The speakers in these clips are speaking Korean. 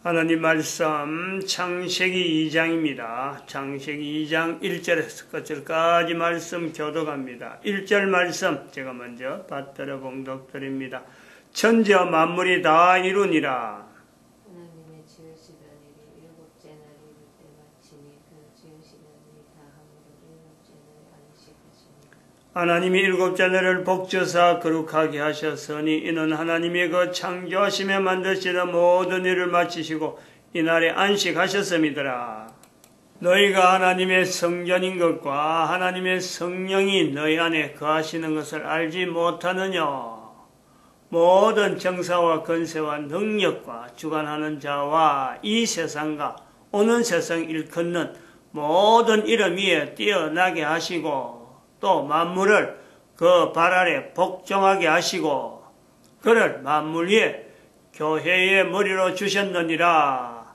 하나님 말씀 창세기 2장입니다. 창세기 2장 1절에서 끝절까지 말씀 교독합니다. 1절 말씀 제가 먼저 받들어 봉독드립니다. 천지와 만물이 다 이루니라. 하나님의 지으시던 일이 일곱째 날 이룰 때 마치니 그 지으시던 일이 다 함으로 일곱째 날 안식하시니라. 하나님이 일곱째 날을 복주사 거룩하게 하셨으니 이는 하나님의 그 창조하시며 만드시던 모든 일을 마치시고 이날에 안식하셨음이더라. 너희가 하나님의 성전인 것과 하나님의 성령이 너희 안에 거하시는 것을 알지 못하느냐. 모든 정사와 권세와 능력과 주관하는 자와 이 세상과 오는 세상 일컫는 모든 이름 위에 뛰어나게 하시고 또 만물을 그 발 아래 복종하게 하시고 그를 만물 위에 교회의 머리로 주셨느니라.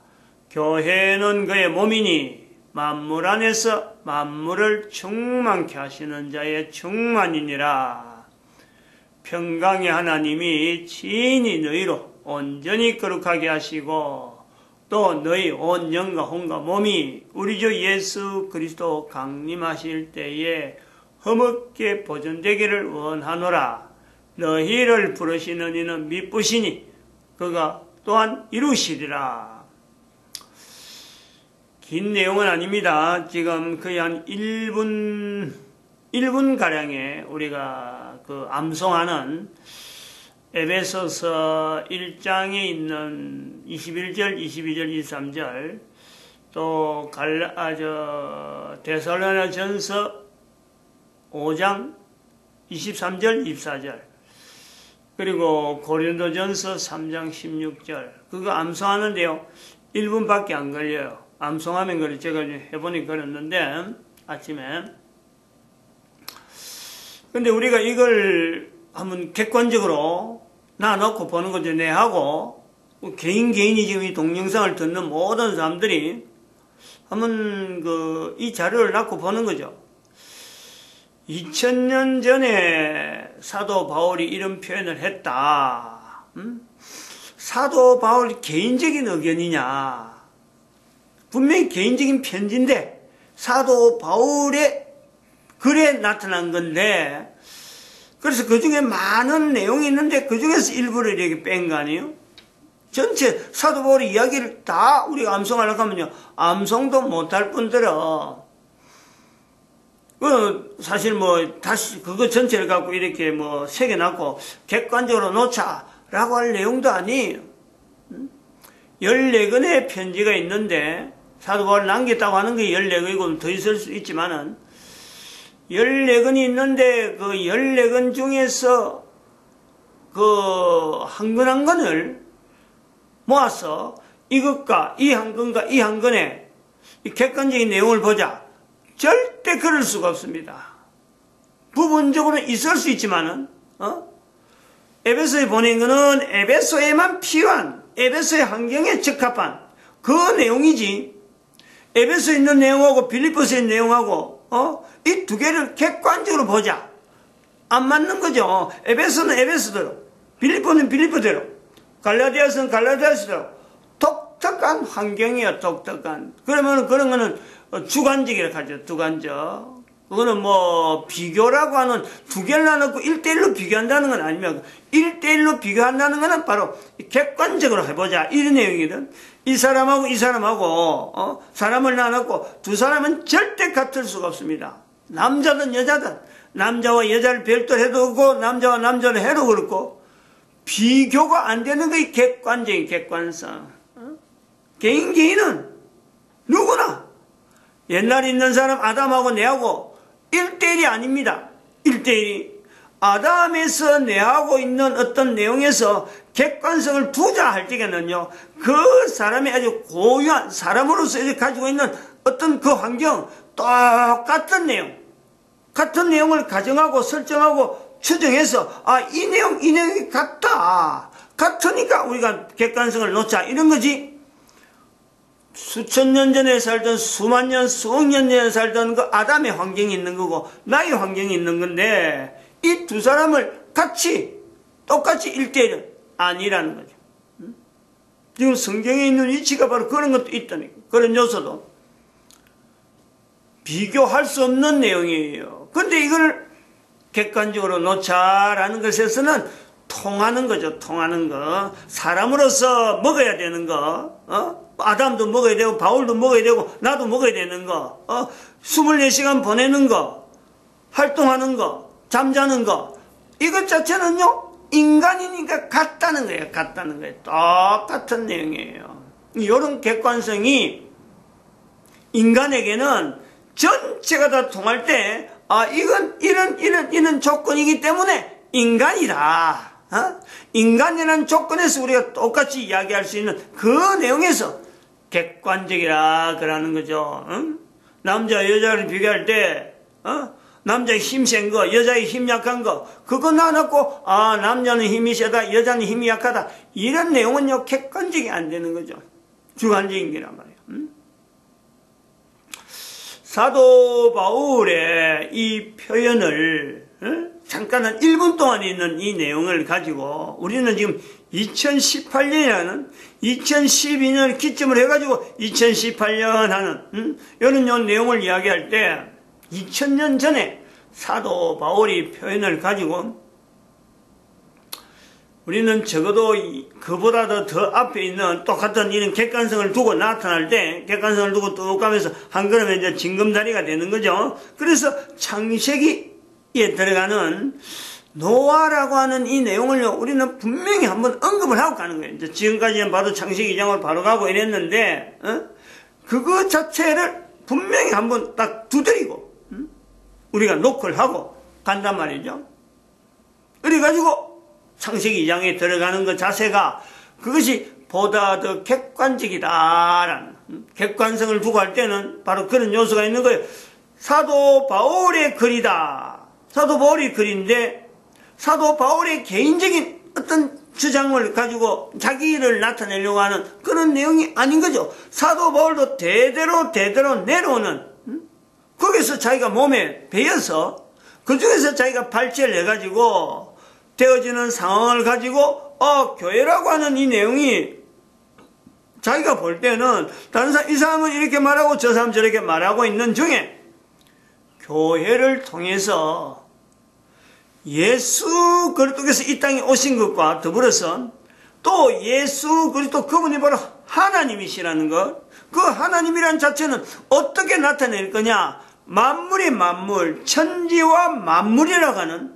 교회는 그의 몸이니 만물 안에서 만물을 충만케 하시는 자의 충만이니라. 평강의 하나님이 친히 너희로 온전히 거룩하게 하시고 또 너희 온 영과 혼과 몸이 우리 주 예수 그리스도 강림하실 때에 흠없게 보존되기를 원하노라. 너희를 부르시는 이는 미쁘시니 그가 또한 이루시리라. 긴 내용은 아닙니다. 지금 거의 한 1분가량의 우리가 암송하는 에베소서 1장에 있는 21절, 22절, 23절 또 데살로니가전서 5장 23절, 24절 그리고 고린도전서 3장 16절 그거 암송하는데요. 1분밖에 안 걸려요. 암송하면 그래 제가 해보니 그랬는데 아침에 근데 우리가 이걸 한번 객관적으로 놔놓고 보는 거죠. 내하고 개인이 지금 이 동영상을 듣는 모든 사람들이 한번 이 자료를 놓고 보는 거죠. 2000년 전에 사도 바울이 이런 표현을 했다. 사도 바울이 개인적인 의견이냐? 분명히 개인적인 편지인데 사도 바울의 글에 나타난 건데 그래서 그 중에 많은 내용이 있는데 그 중에서 일부를 이렇게 뺀 거 아니에요? 전체 사도 바울의 이야기를 다 우리가 암송하려고 하면요. 암송도 못할 뿐더러 사실 다시 그거 전체를 갖고 이렇게 새겨놨고 객관적으로 놓자라고 할 내용도 아니에요. 14권의 편지가 있는데 사도 바울 남겼다고 하는 게 14권이고 더 있을 수 있지만은 14권이 있는데 그 14권 중에서 한 권 한 권을 모아서 이것과 이 한 권과 이 한 권의 객관적인 내용을 보자. 절대 그럴 수가 없습니다. 부분적으로는 있을 수 있지만은, 에베소에 보낸 거는 에베소에만 필요한, 에베소의 환경에 적합한 그 내용이지, 에베소에 있는 내용하고 빌립보서에 있는 내용하고, 이 두 개를 객관적으로 보자. 안 맞는 거죠. 에베소는 에베소대로, 빌립보는 빌립보대로, 갈라디아서는 갈라디아서대로, 독특한 환경이야, 독특한. 그러면 그런 거는 주관적이라고 하죠, 주관적. 그거는 비교라고 하는 두 개를 나눠놓고 1대1로 비교한다는 건 아니면 1대1로 비교한다는 거는 바로 객관적으로 해보자. 이런 내용이거든. 이 사람하고 이 사람하고, 사람을 나눠놓고 두 사람은 절대 같을 수가 없습니다. 남자든 여자든, 남자와 여자를 별도로 해도 그렇고, 남자와 남자를 해도 그렇고, 비교가 안 되는 게 객관적인 객관성. 개인은 누구나 옛날에 있는 사람 아담하고 내하고 1대1이 아닙니다. 1대1이 아담에서 내하고 있는 어떤 내용에서 객관성을 두자 할 때에는요. 그 사람이 아주 고유한 사람으로서 가지고 있는 어떤 그 환경 똑같은 내용 같은 내용을 가정하고 설정하고 추정해서 이 내용이 같으니까 우리가 객관성을 놓자 이런 거지. 수천 년 전에 살던 수만 년, 수억 년 전에 살던 그 아담의 환경이 있는 거고 나의 환경이 있는 건데 이 두 사람을 똑같이 1대1은 아니라는 거죠. 지금 성경에 있는 위치가 바로 그런 것도 있다니까. 그런 요소도 비교할 수 없는 내용이에요. 근데 이걸 객관적으로 놓자라는 것에서는 통하는 거죠. 통하는 거. 사람으로서 먹어야 되는 거. 아담도 먹어야 되고 바울도 먹어야 되고 나도 먹어야 되는 거. 24시간 보내는 거. 활동하는 거. 잠자는 거. 이것 자체는요. 인간이니까 같다는 거예요. 같다는 거예요. 똑같은 내용이에요. 이런 객관성이 인간에게는 전체가 다 통할 때 이건 이런 조건이기 때문에 인간이다. 인간이라는 조건에서 우리가 똑같이 이야기할 수 있는 그 내용에서 객관적이라 그러는 거죠. 남자 여자를 비교할 때 남자의 힘 센 거, 여자의 힘 약한 거, 그거 나눠놓고 남자는 힘이 세다, 여자는 힘이 약하다, 이런 내용은요 객관적이 안 되는 거죠. 주관적인 거란 말이에요. 사도 바울의 이 표현을 잠깐 한 1분 동안 있는 이 내용을 가지고 우리는 지금 2018년이라는 2012년을 기점을 해가지고 2018년 하는 이런 내용을 이야기할 때 2000년 전에 사도 바울이 표현을 가지고 우리는 적어도 그보다도 더 앞에 있는 똑같은 이런 객관성을 두고 나타날 때 객관성을 두고 뚝 가면서 한 걸음에 이제 징검다리가 되는 거죠. 그래서 창세기에 들어가는 노아라고 하는 이 내용을 우리는 분명히 한번 언급을 하고 가는 거예요. 이제 지금까지는 봐도 창세기 2장으로 바로 가고 이랬는데 그거 자체를 분명히 한번 딱 두드리고 우리가 노크를 하고 간단 말이죠. 그래가지고 창세기 2장에 들어가는 것 자체가 그것이 보다 더 객관적이다라는 객관성을 두고 할 때는 바로 그런 요소가 있는 거예요. 사도 바울의 글이다. 사도 바울의 글인데 사도 바울의 개인적인 어떤 주장을 가지고 자기를 나타내려고 하는 그런 내용이 아닌 거죠. 사도 바울도 대대로 내려오는 거기서 자기가 몸에 배어서 그 중에서 자기가 발제를 해가지고 되어지는 상황을 가지고 교회라고 하는 이 내용이 자기가 볼 때는 다른 사람 이 사람은 이렇게 말하고 저 사람 저렇게 말하고 있는 중에 교회를 통해서 예수 그리스도께서 이 땅에 오신 것과 더불어서 또 예수 그리스도 그분이 바로 하나님이시라는 것, 그 하나님이라는 자체는 어떻게 나타낼 거냐? 만물의 만물, 천지와 만물이라고 하는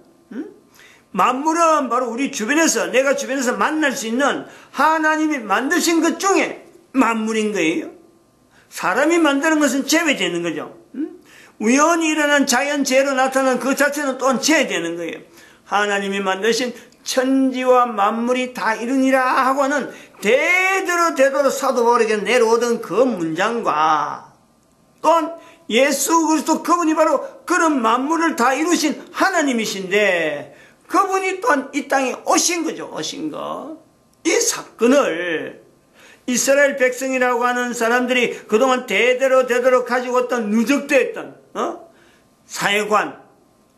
만물은 바로 우리 주변에서 내가 주변에서 만날 수 있는 하나님이 만드신 것 중에 만물인 거예요. 사람이 만드는 것은 제외되는 거죠. 우연히 일어난 자연재해로 나타난 그 자체는 또한 제외되는 거예요. 하나님이 만드신 천지와 만물이 다 이루니라 하고 하는 대대로 사도 바울에게 내려오던 그 문장과 또한 예수 그리스도 그분이 바로 그런 만물을 다 이루신 하나님이신데 그분이 또한 이 땅에 오신 거죠. 오신 거. 이 사건을 이스라엘 백성이라고 하는 사람들이 그동안 대대로 가지고 있던 누적되었던 사회관,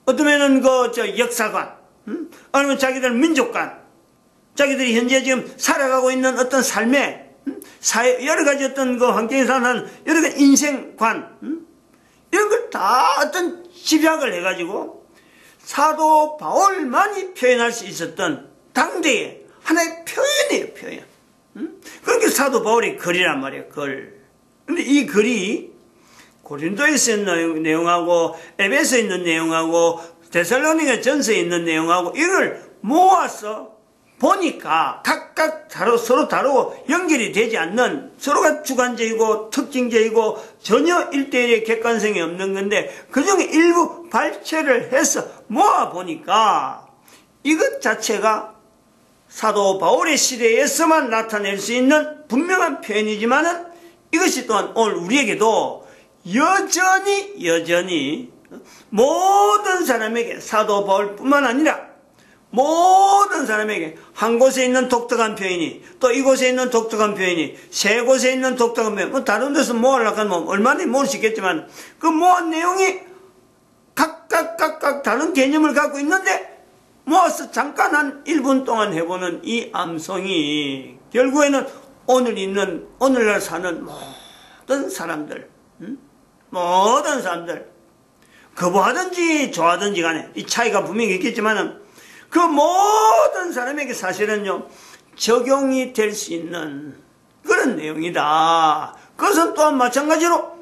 어쩌면은 역사관, 아니면 자기들 민족관, 자기들이 현재 지금 살아가고 있는 어떤 삶의 사회 여러 가지 어떤 그 환경에 사는 여러 가지 인생관, 이런 걸 다 어떤 집약을 해가지고 사도 바울만이 표현할 수 있었던 당대의 하나의 표현이에요, 표현. 그러니까 사도 바울의 글이란 말이에요, 글. 근데 이 글이 고린도에서 있는 내용하고 에베소에 있는 내용하고 데살로니가 전서에 있는 내용하고 이걸 모아서 보니까 각각 서로 다르고 연결이 되지 않는 서로가 주관적이고 특징적이고 전혀 일대일의 객관성이 없는 건데 그중에 일부 발췌를 해서 모아보니까 이것 자체가 사도 바울의 시대에서만 나타낼 수 있는 분명한 표현이지만은 이것이 또한 오늘 우리에게도 여전히 모든 사람에게 사도 바울뿐만 아니라 모든 사람에게 한 곳에 있는 독특한 표현이 또 이곳에 있는 독특한 표현이 세 곳에 있는 독특한 표현 다른 데서 모으려고 하면 얼마나 모을 수 있겠지만 그 모은 내용이 각각 다른 개념을 갖고 있는데 모아서 잠깐 한 1분 동안 해보는 이 암송이 결국에는 오늘날 사는 모든 사람들, 모든 사람들, 거부하든지 좋아하든지 간에 이 차이가 분명히 있겠지만은 그 모든 사람에게 사실은요, 적용이 될 수 있는 그런 내용이다. 그것은 또한 마찬가지로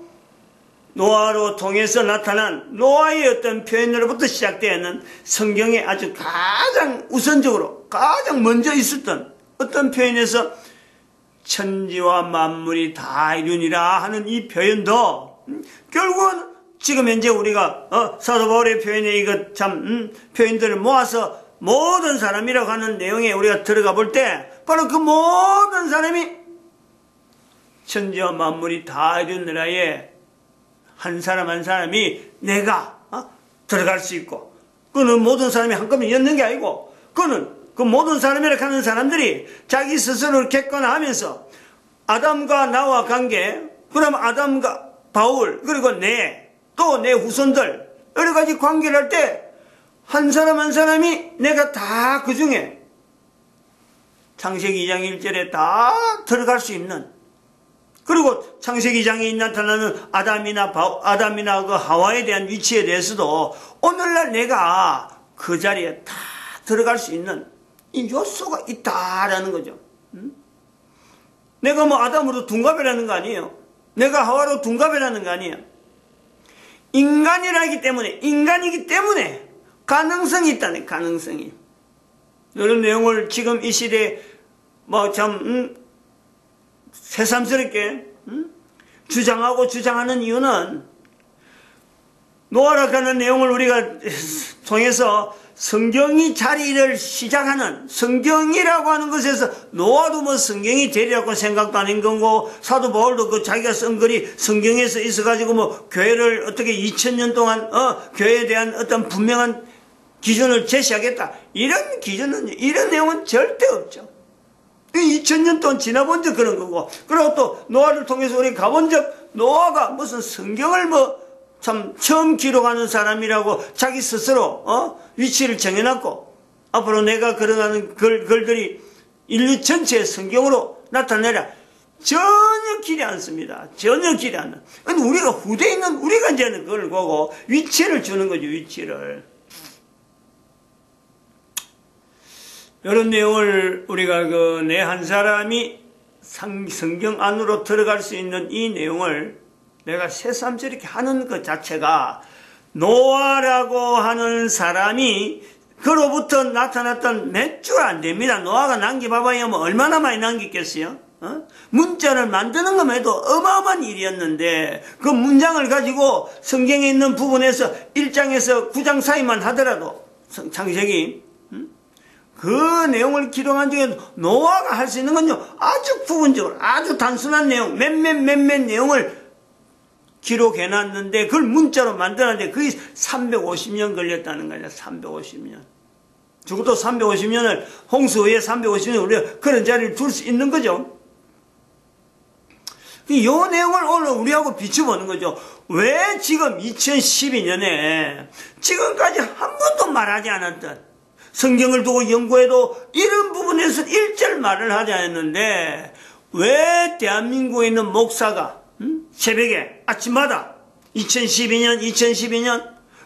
노아로 통해서 나타난 노아의 어떤 표현으로부터 시작되는 성경에 아주 가장 우선적으로, 가장 먼저 있었던 어떤 표현에서 천지와 만물이 다 이루니라 하는 이 표현도 결국은 지금 현재 우리가 사도 바울의 표현에 이것 참 표현들을 모아서 모든 사람이라고 하는 내용에 우리가 들어가 볼 때 바로 그 모든 사람이 천지와 만물이 다 이루니라에 한 사람 한 사람이 내가 들어갈 수 있고, 그는 모든 사람이 한꺼번에 엮는 게 아니고, 그는 그 모든 사람이라고 하는 사람들이 자기 스스로를 객관화하면서 아담과 나와 관계, 그럼 아담과 바울, 그리고 또 내 후손들, 여러 가지 관계를 할 때 한 사람 한 사람이 내가 다 그 중에 창세기 2장 1절에 다 들어갈 수 있는, 그리고 창세기 2장에 나타나는 아담이나 그 하와에 대한 위치에 대해서도 오늘날 내가 그 자리에 다 들어갈 수 있는 이 요소가 있다라는 거죠. 내가 아담으로 둔갑이라는 거 아니에요. 내가 하와로 둔갑이라는 거 아니에요. 인간이기 때문에 가능성이 있다네, 가능성이. 이런 내용을 지금 이 시대에 새삼스럽게 주장하는 이유는 노아라고 하는 내용을 우리가 통해서 성경이 자리를 시작하는, 성경이라고 하는 것에서 노아도 성경이 되리라고 생각도 아닌 거고, 사도 바울도 자기가 쓴 글이 성경에서 있어가지고 교회를 어떻게 2000년 동안 교회에 대한 어떤 분명한 기준을 제시하겠다, 이런 기준은, 이런 내용은 절대 없죠. 2000년 동안 지나본 적 그런 거고, 그리고 또 노아를 통해서 우리 가본 적, 노아가 무슨 성경을 참 처음 기록하는 사람이라고 자기 스스로 위치를 정해놨고, 앞으로 내가 걸어가는 글들이 인류 전체의 성경으로 나타내라, 전혀 기대 않습니다. 전혀 기대 않는. 근데 우리가 후대에 있는 우리가 이제는 그걸 보고 위치를 주는 거죠, 위치를. 이런 내용을 우리가 내 한 사람이 성경 안으로 들어갈 수 있는 이 내용을 내가 새삼스럽게 하는 것 자체가 노아라고 하는 사람이 그로부터 나타났던 몇 줄 안 됩니다. 노아가 남겨봐봐야 얼마나 많이 남겼겠어요? 문자를 만드는 것만 해도 어마어마한 일이었는데, 그 문장을 가지고 성경에 있는 부분에서 1장에서 9장 사이만 하더라도 창세기 그 내용을 기록한 중에 노아가 할 수 있는 건요, 아주 부분적으로 아주 단순한 내용, 몇몇 내용을 기록해놨는데 그걸 문자로 만들었는데 그게 350년 걸렸다는 거죠. 350년. 적어도 350년을, 홍수 후에 350년 우리가 그런 자리를 둘 수 있는 거죠. 이 내용을 오늘 우리하고 비춰보는 거죠. 왜 지금 2012년에 지금까지 한 번도 말하지 않았던, 성경을 두고 연구해도 이런 부분에서 일절 말을 하지 않았는데, 왜 대한민국에 있는 목사가 새벽에 아침마다 2012년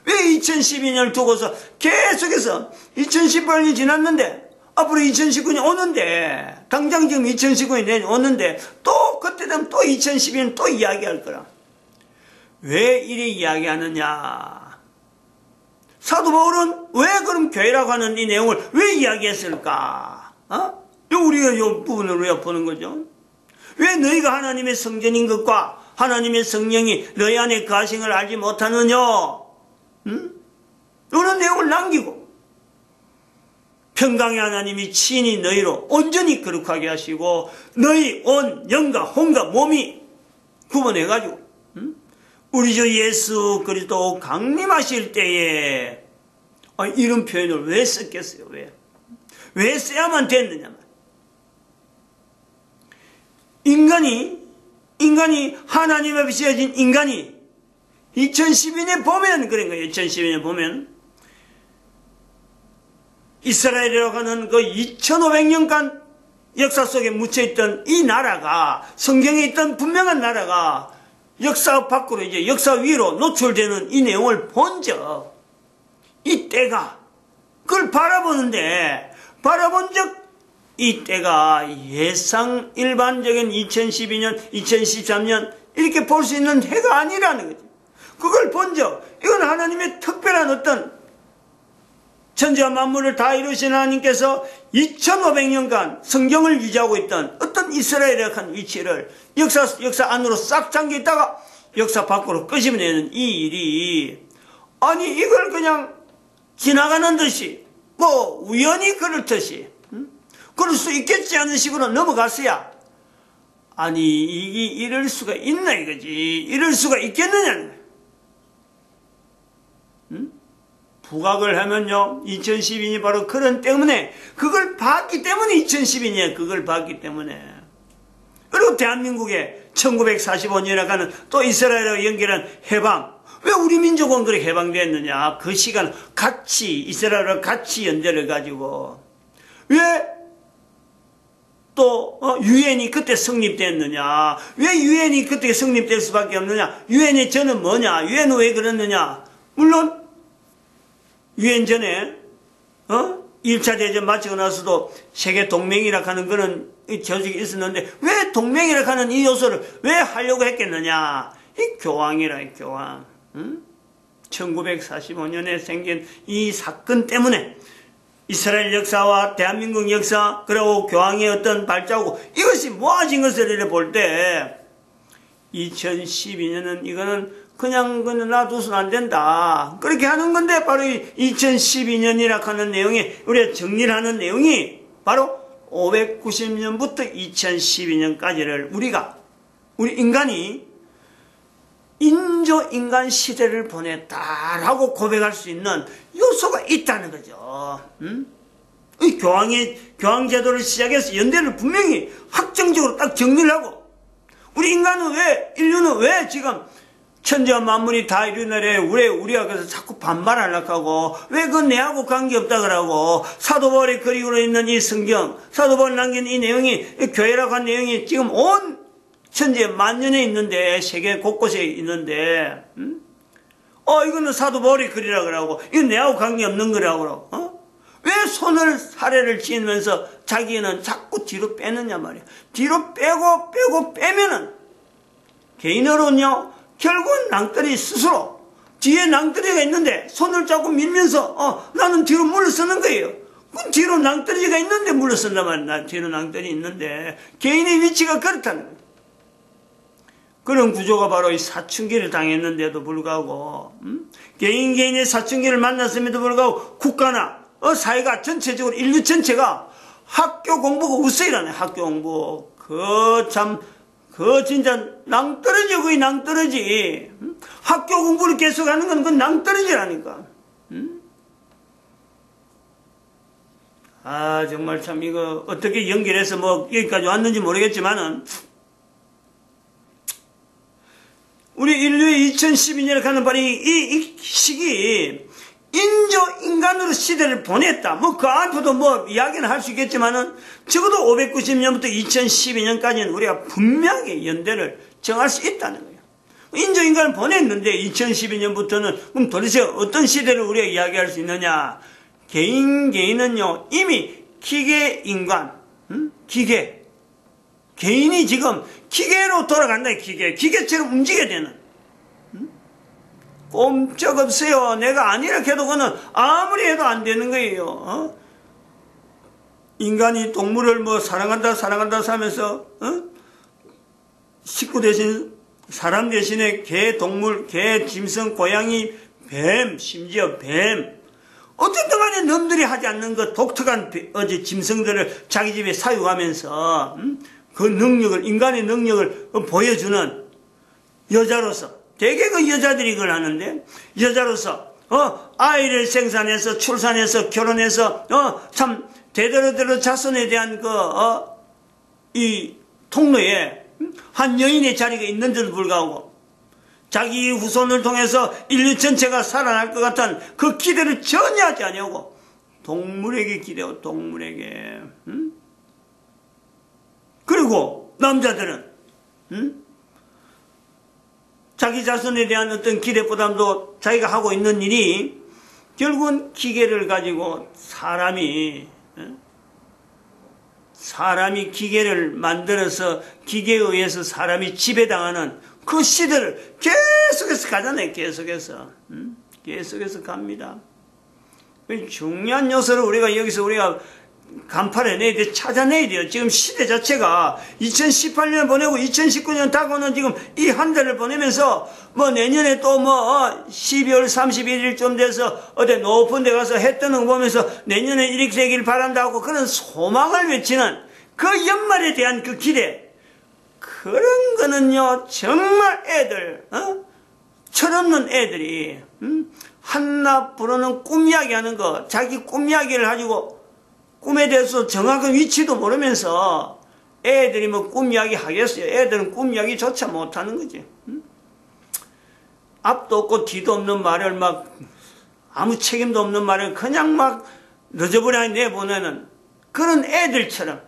왜 2012년을 두고서 계속해서 2018년이 지났는데 앞으로 2019년 오는데, 당장 지금 2019년이 오는데 또 그때 되면 또 2012년 또 이야기할 거라. 왜 이래 이야기하느냐. 사도 바울은 왜 그럼 교회라고 하는 이 내용을 왜 이야기했을까? 우리가 이 부분을 우리가 보는 거죠. 왜 너희가 하나님의 성전인 것과 하나님의 성령이 너희 안에 거하신 걸 알지 못하느냐? 이런 내용을 남기고, 평강의 하나님이 친히 너희로 온전히 거룩하게 하시고 너희 온 영과 혼과 몸이 구분해가지고 우리 주 예수 그리스도 강림하실 때에 이런 표현을 왜 썼겠어요? 왜 써야만 됐느냐? 인간이 하나님 앞에 씌어진 인간이 2012년 보면 그런 거예요. 2012년 보면 이스라엘이라고 하는 그 2500년간 역사 속에 묻혀있던 이 나라가, 성경에 있던 분명한 나라가 역사 밖으로 이제 역사 위로 노출되는 이 내용을 본 적, 이 때가, 그걸 바라보는데, 바라본 적, 이 때가 예상 일반적인 2012년, 2013년 이렇게 볼 수 있는 해가 아니라는 거죠. 그걸 본 적, 이건 하나님의 특별한 어떤 천지와 만물을 다 이루신 하나님께서 2500년간 성경을 유지하고 있던 어떤 이스라엘의 한 위치를 역사 안으로 싹 잠겨 있다가 역사 밖으로 끄집어내는 이 일이, 아니 이걸 그냥 지나가는 듯이 뭐 우연히 그렇듯이 그럴 수 있겠지 하는 식으로 넘어갔어야, 아니 이게 이럴 수가 있나 이거지. 이럴 수가 있겠느냐. 부각을 하면요, 2012년이 바로 그런 때문에, 그걸 봤기 때문에 2012년 그걸 봤기 때문에. 그리고 대한민국의 1945년이라고 하는 또 이스라엘과 연결한 해방, 왜 우리 민족은 그렇게 해방됐느냐. 그 시간 같이 이스라엘과 같이 연대를 가지고 왜 또 유엔이 그때 성립됐느냐. 왜 유엔이 그때 성립될 수밖에 없느냐. 유엔의 저는 뭐냐. 유엔은 왜 그랬느냐. 물론 유엔 전에 1차 대전 마치고 나서도 세계 동맹이라 하는 그런 조직이 있었는데 왜 동맹이라 하는 이 요소를 왜 하려고 했겠느냐. 이 교황이라, 이 교황. 1945년에 생긴 이 사건 때문에 이스라엘 역사와 대한민국 역사, 그리고 교황의 어떤 발자국, 이것이 모아진 것을 볼 때 2012년은 이거는 그냥 놔두서는 안 된다. 그렇게 하는 건데, 바로 이 2012년이라 하는 내용이, 우리가 정리를 하는 내용이 바로 590년부터 2012년까지를 우리 인간이 인조인간 시대를 보냈다라고 고백할 수 있는 요소가 있다는 거죠. 이 교황 제도를 시작해서 연대를 분명히 확정적으로 딱 정리를 하고, 우리 인류는 왜 지금 천지와 만물이 다 이루나래 우리가 그래서 자꾸 반발하려고 하고, 왜 그 내하고 관계없다 그러고, 사도 바울이 그리고 있는 이 성경, 사도 바울이 남긴 이 내용이, 이 교회라고 한 내용이 지금 온 천지에 만년에 있는데, 세계 곳곳에 있는데, 이거는 사도 바울이 그리라 그러고, 이건 내하고 관계없는 거라고 그러고, 왜 손을 사례를 지으면서 자기는 자꾸 뒤로 빼느냐 말이야. 뒤로 빼면은, 개인으로는요, 결국은 낭떠러지 스스로 뒤에 낭떠러지가 있는데 손을 자꾸 밀면서 나는 뒤로 물러서는 거예요. 그럼 뒤로 낭떠러지가 있는데 물러선단 말이야. 뒤로 낭떠러지 있는데 개인의 위치가 그렇다는 거예요. 그런 구조가 바로 이 사춘기를 당했는데도 불구하고 개인의 사춘기를 만났음에도 불구하고 국가나 사회가 전체적으로 인류 전체가 학교 공부가 우세이라네. 학교 공부 그 진짜 낭떠러지, 거의 낭떠러지. 학교 공부를 계속하는 건 그건 낭떠러지라니까. 정말 참 이거 어떻게 연결해서 뭐 여기까지 왔는지 모르겠지만은, 우리 인류의 2012년을 가는 바로 이 시기, 인조인간으로 시대를 보냈다. 뭐 그 앞에도 뭐 이야기는 할 수 있겠지만은 적어도 590년부터 2012년까지는 우리가 분명하게 연대를 정할 수 있다는 거예요. 인조인간을 보냈는데 2012년부터는 그럼 도대체 어떤 시대를 우리가 이야기할 수 있느냐. 개인은요 이미 기계인간, 개인이 지금 기계로 돌아간다. 기계처럼 움직여야 되는. 꼼짝없어요. 내가 아니라 해도 그거는 아무리 해도 안 되는 거예요. 인간이 동물을 뭐 사랑한다 하면서 식구 대신 사람 대신에 개, 동물, 개, 짐승, 고양이, 뱀, 심지어 뱀, 어쨌든 간에 놈들이 하지 않는 그 독특한 짐승들을 자기 집에 사육하면서 그 능력을, 인간의 능력을 보여주는 여자로서, 대개 그 여자들이 그걸 하는데, 여자로서 아이를 생산해서 출산해서 결혼해서 참 대대로 자손에 대한 이 통로에 한 여인의 자리가 있는데도 불구하고 자기 후손을 통해서 인류 전체가 살아날 것 같은 그 기대를 전혀 하지 아니하고 동물에게 기대고, 동물에게 그리고 남자들은 자기 자손에 대한 어떤 기대 부담도 자기가 하고 있는 일이 결국은 기계를 가지고 사람이 기계를 만들어서 기계에 의해서 사람이 지배당하는 그 시대를 계속해서 가잖아요. 계속해서 갑니다. 중요한 요소를 우리가 간파해내야 돼, 찾아내야 돼요. 지금 시대 자체가 2018년 보내고 2019년 다가오는 지금 이 한 달을 보내면서 뭐 내년에 또 12월 31일쯤 돼서 어디 높은 데 가서 해 뜨는 거 보면서 내년에 이렇게 되길 바란다고 그런 소망을 외치는 그 연말에 대한 그 기대, 그런 거는요 정말 애들 철없는 애들이 한낱 부르는 꿈 이야기 하는 거, 자기 꿈 이야기를 가지고 꿈에 대해서 정확한 위치도 모르면서 애들이 뭐 꿈 이야기 하겠어요. 애들은 꿈 이야기조차 못하는 거지. 앞도 없고 뒤도 없는 말을 막 아무 책임도 없는 말을 그냥 막 늦어버려 내보내는 그런 애들처럼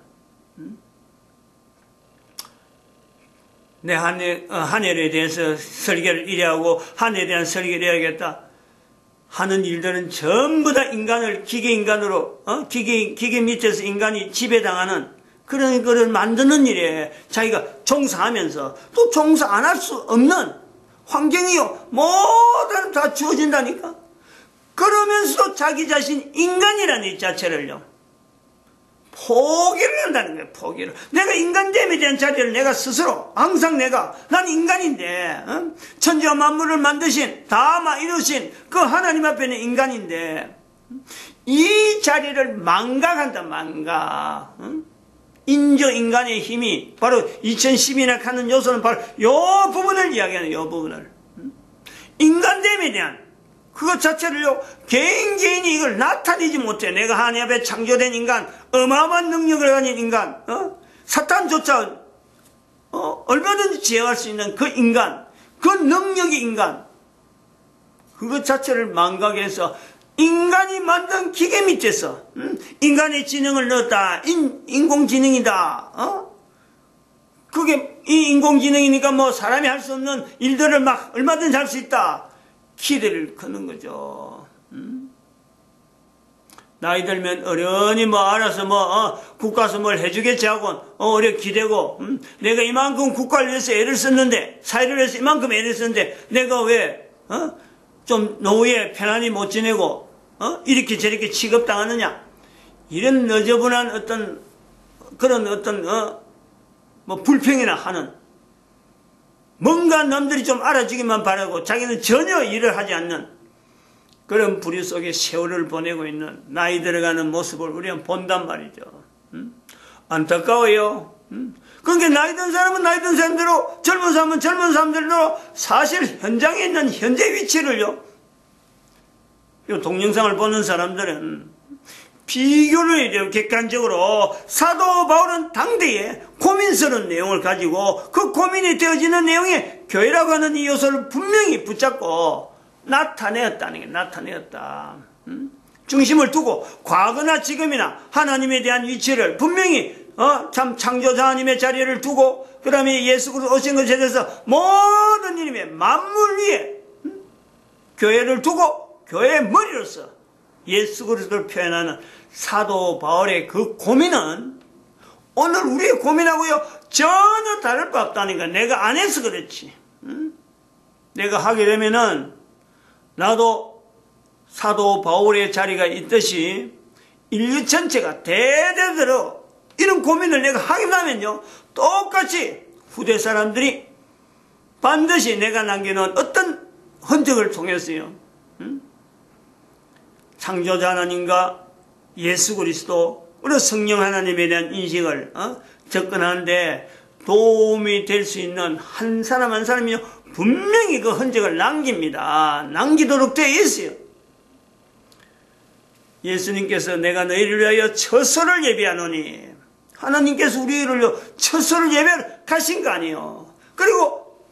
내 한 해에 대해서 설계를 이래 하고 한 해에 대한 설계를 해야겠다 하는 일들은 전부 다 인간을 기계인간으로 기계 밑에서 인간이 지배당하는 그런 거를 만드는 일에 자기가 종사하면서 또 종사 안 할 수 없는 환경이요 모든 다 주어진다니까. 그러면서도 자기 자신 인간이라는 이 자체를요 포기를 한다는 거예요. 포기를. 내가 인간됨에 대한 자리를 내가 스스로 항상 난 인간인데 천지와 만물을 만드신 다 이루신 그 하나님 앞에는 인간인데 이 자리를 망각한다. 망각. 인조인간의 힘이 바로 2010이나 하는 요소는 바로 요 부분을 이야기하는 요 부분을 인간됨에 대한 그것 자체를요 개인이 이걸 나타내지 못해. 내가 하나님 앞에 창조된 인간, 어마어마한 능력을 가진 인간, 사탄조차 얼마든지 제어할 수 있는 그 인간, 그 능력의 인간, 그것 자체를 망각해서 인간이 만든 기계 밑에서 인간의 지능을 넣었다. 인공지능이다. 그게 이 인공지능이니까 뭐 사람이 할 수 없는 일들을 막 얼마든지 할 수 있다. 기대를 거는 거죠. 나이 들면 어련히 알아서 국가에서 뭘 해주겠지 하고 어려 기대고 내가 이만큼 국가를 위해서 애를 썼는데 사회를 위해서 이만큼 애를 썼는데 내가 왜 좀 노후에 편안히 못 지내고 이렇게 저렇게 취급당하느냐, 이런 너저분한 그런 불평이나 하는, 뭔가 남들이 좀 알아주기만 바라고 자기는 전혀 일을 하지 않는 그런 부류 속에 세월을 보내고 있는 나이 들어가는 모습을 우리는 본단 말이죠. 안타까워요. 그러니까 나이 든 사람은 나이 든 사람대로, 젊은 사람은 젊은 사람들로 사실 현장에 있는 현재 위치를요, 이 동영상을 보는 사람들은 비교를 해야 돼요. 객관적으로. 사도 바울은 당대에 고민스러운 내용을 가지고 그 고민이 되어지는 내용에 교회라고 하는 이 요소를 분명히 붙잡고 나타내었다는 게 나타내었다. 중심을 두고 과거나 지금이나 하나님에 대한 위치를 분명히 참 창조자 하나님의 자리를 두고, 그 다음에 예수 그리스도 오신 것에 대해서 모든 이름의 만물 위에 교회를 두고 교회의 머리로서 예수 그리스도를 표현하는 사도 바울의 그 고민은 오늘 우리의 고민하고요 전혀 다를 바 없다니까. 내가 안 해서 그렇지. 내가 하게 되면은 나도 사도 바울의 자리가 있듯이 인류 전체가 대대로 이런 고민을 내가 하게 되면요 똑같이 후대 사람들이 반드시 내가 남겨놓은 어떤 흔적을 통해서요 창조자 하나님과 예수 그리스도, 그리고 성령 하나님에 대한 인식을 접근하는데 도움이 될 수 있는 한 사람 한 사람이요 분명히 그 흔적을 남깁니다. 남기도록 되어 있어요. 예수님께서 내가 너희를 위하여 처소를 예비하노니, 하나님께서 우리를 처소를 예비하신 거 아니에요. 그리고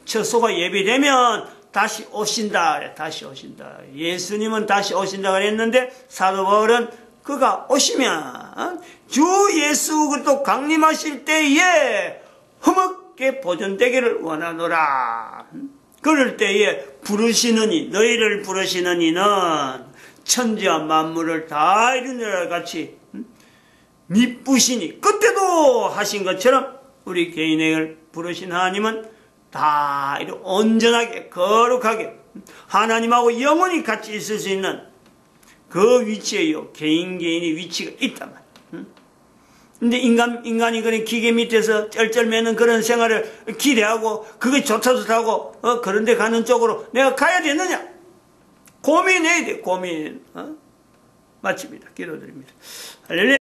처소가 예비되면 다시 오신다. 다시 오신다. 예수님은 다시 오신다 그랬는데 사도 바울은 그가 오시면 주 예수 그리스도 강림하실 때에 흠없게 보존되기를 원하노라. 그럴 때에 부르시느니, 너희를 부르시는 이는 천지와 만물을 다 이루느라 같이 미쁘시니, 그때도 하신 것처럼 우리 개인을 부르신 하나님은 다 이렇게 온전하게 거룩하게 하나님하고 영원히 같이 있을 수 있는 그 위치에요. 개인이 위치가 있단 말이에요. 근데 인간이 그런 기계 밑에서 쩔쩔매는 그런 생활을 기대하고 그게 좋다고 그런 데 가는 쪽으로 내가 가야 되느냐? 고민해야 돼. 고민. 마칩니다. 기도드립니다. 할렐루야.